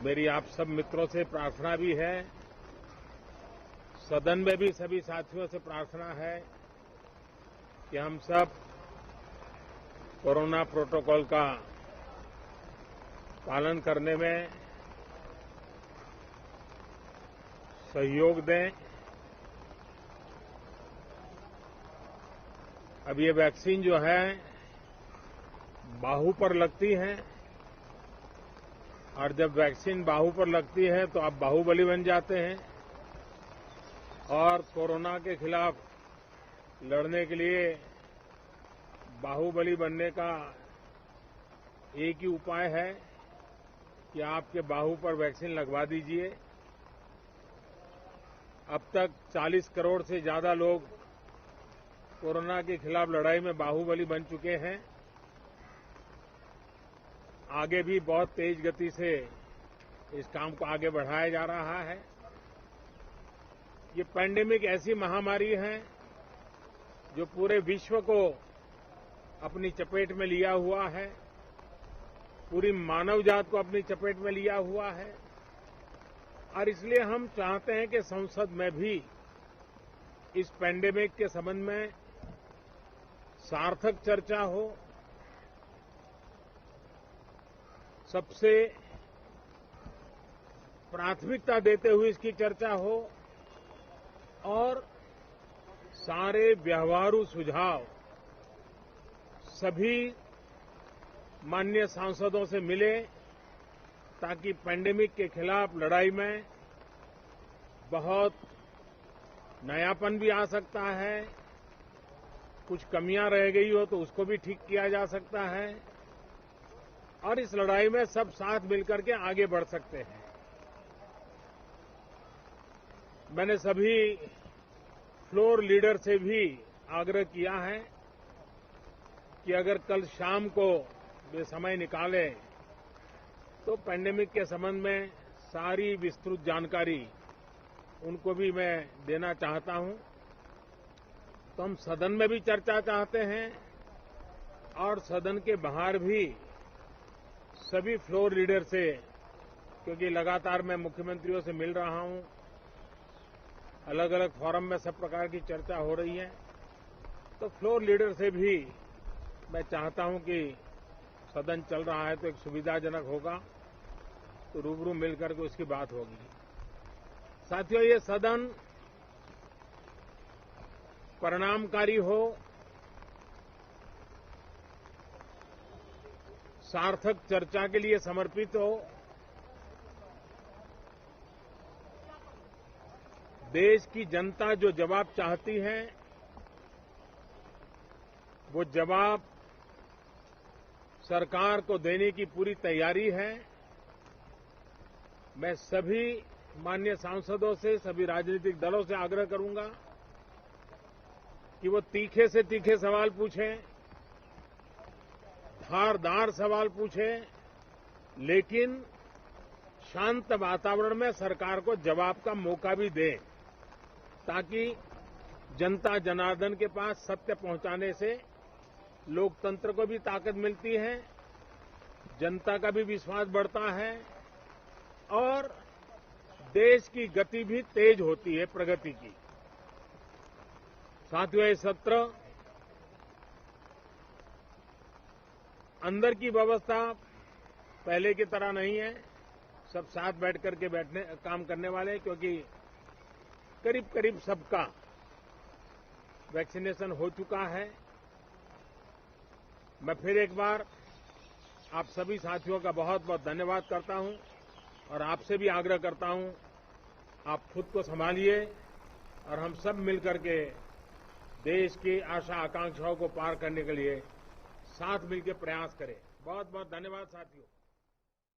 मेरी आप सब मित्रों से प्रार्थना भी है, सदन में भी सभी साथियों से प्रार्थना है कि हम सब कोरोना प्रोटोकॉल का पालन करने में सहयोग दें। अब ये वैक्सीन जो है बाहू पर लगती है और जब वैक्सीन बाहू पर लगती है तो आप बाहुबली बन जाते हैं और कोरोना के खिलाफ लड़ने के लिए बाहुबली बनने का एक ही उपाय है कि आपके बाहू पर वैक्सीन लगवा दीजिए। अब तक 40 करोड़ से ज्यादा लोग कोरोना के खिलाफ लड़ाई में बाहुबली बन चुके हैं। आगे भी बहुत तेज गति से इस काम को आगे बढ़ाया जा रहा है। ये पैंडेमिक ऐसी महामारी है जो पूरे विश्व को अपनी चपेट में लिया हुआ है, पूरी मानव जात को अपनी चपेट में लिया हुआ है और इसलिए हम चाहते हैं कि संसद में भी इस पैंडेमिक के संबंध में सार्थक चर्चा हो। सबसे प्राथमिकता देते हुए इसकी चर्चा हो और सारे व्यवहारू सुझाव सभी माननीय सांसदों से मिले ताकि पैंडेमिक के खिलाफ लड़ाई में बहुत नयापन भी आ सकता है, कुछ कमियां रह गई हो तो उसको भी ठीक किया जा सकता है और इस लड़ाई में सब साथ मिलकर के आगे बढ़ सकते हैं। मैंने सभी फ्लोर लीडर से भी आग्रह किया है कि अगर कल शाम को वे समय निकालें तो पैंडेमिक के संबंध में सारी विस्तृत जानकारी उनको भी मैं देना चाहता हूं। तो हम सदन में भी चर्चा चाहते हैं और सदन के बाहर भी सभी फ्लोर लीडर से, क्योंकि लगातार मैं मुख्यमंत्रियों से मिल रहा हूं, अलग अलग फोरम में सब प्रकार की चर्चा हो रही है, तो फ्लोर लीडर से भी मैं चाहता हूं कि सदन चल रहा है तो एक सुविधाजनक होगा तो रूबरू मिलकर के उसकी बात होगी। साथियों, ये सदन परिणामकारी हो, सार्थक चर्चा के लिए समर्पित हो, देश की जनता जो जवाब चाहती है वो जवाब सरकार को देने की पूरी तैयारी है। मैं सभी माननीय सांसदों से, सभी राजनीतिक दलों से आग्रह करूंगा कि वो तीखे से तीखे सवाल पूछें, धारदार सवाल पूछें, लेकिन शांत वातावरण में सरकार को जवाब का मौका भी दें ताकि जनता जनार्दन के पास सत्य पहुंचाने से लोकतंत्र को भी ताकत मिलती है, जनता का भी विश्वास बढ़ता है और देश की गति भी तेज होती है प्रगति की। साथियों, ये सत्र अंदर की व्यवस्था पहले की तरह नहीं है, सब साथ बैठ करके काम करने वाले हैं, क्योंकि करीब करीब सबका वैक्सीनेशन हो चुका है। मैं फिर एक बार आप सभी साथियों का बहुत बहुत धन्यवाद करता हूं और आपसे भी आग्रह करता हूं, आप खुद को संभालिए और हम सब मिलकर के देश की आशा आकांक्षाओं को पार करने के लिए साथ मिलकर प्रयास करें। बहुत बहुत धन्यवाद साथियों।